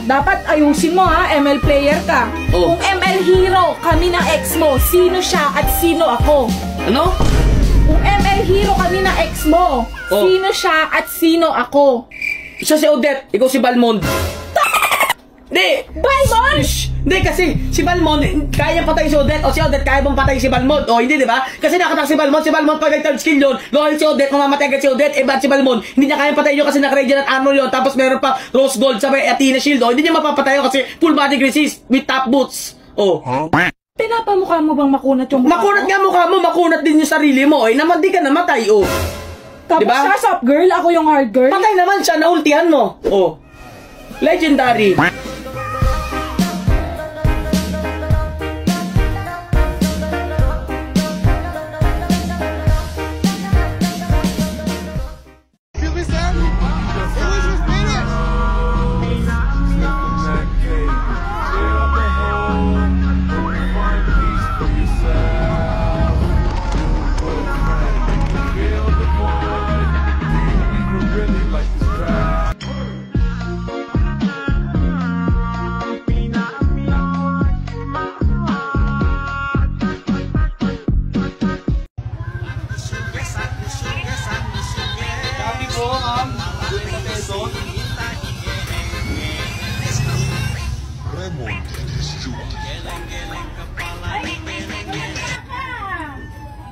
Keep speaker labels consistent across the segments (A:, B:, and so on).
A: Dapat ayusin mo ha, ML player ka. Kung ML hero kami ng ex mo, sino siya at sino ako?
B: Ano?
A: Kung ML hero kami ng ex mo, sino siya at sino ako?
B: Siya si Odette, ikaw si Balmond. Hindi!
A: Balmond?
B: Hindi kasi si Balmond, kaya patay si Odette, o si Odette kaya bang patay si Balmond? O hindi, di ba? Kasi nakatak si Balmond pag nag-third skill yun, local si Odette, mamamatay agad si Odette, eh ba't si Balmond? Hindi niya kaya patay yun kasi naka-radiant armor yun, tapos meron pa rose gold, sabay Athena shield, o hindi niya mapapatay yun kasi full body resist with top boots. O.
A: Pinapamukha mo bang makunat yung mukha
B: makunat nga mukha mo, makunat din yung sarili mo, eh naman di ka namatay, o.
A: Tapos
B: diba?
A: siya soft girl, ako yung hard girl.
B: Patay naman siya, naultihan mo. O. Legendary.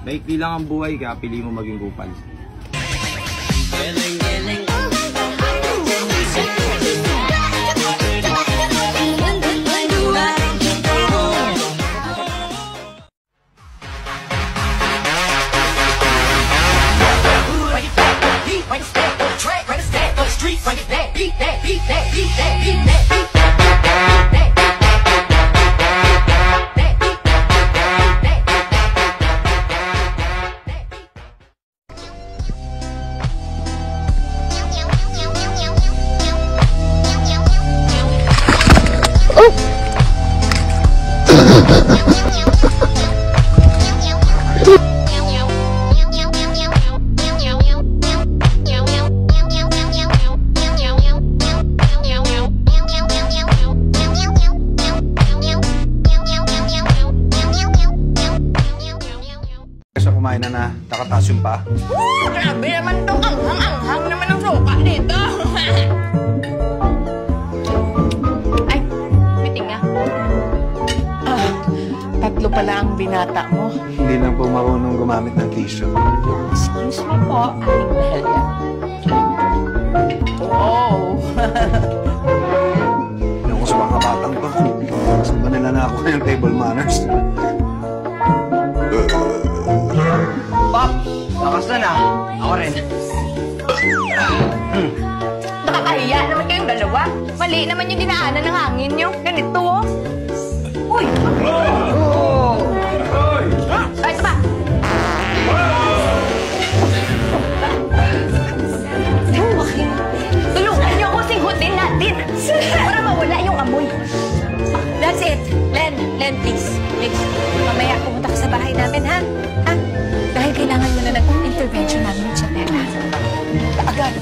C: Maikli lang ang buhay kaya pili mo maging kupal. Kumain na nakataas yung pa.
D: Grabe naman tong anghang naman ang sopa dito. Ay, meeting nga. Tatlo pala ang binata mo.
C: Hindi lang po marunong gumamit ng tissue.
D: Excuse me po, Aling Mahelia. Oh.
C: Yung ko sa mga batang to. Saan ba nila nakuha yung table manners?
B: Pop, lakas na. Ako rin.
D: Nakakahiya naman kayong dalawa. Mali naman yung dinaanan ng hangin nyo. Ganito, oh. Uy! Ay, ito ba? Tulungan nyo ako singhutin natin para mawala yung amoy. That's it. Len, please. Please. Mamaya pumunta ka sa bahay namin, ha? Ha? Dahil kailangan mo na ng intervention namin sa pera. Agad.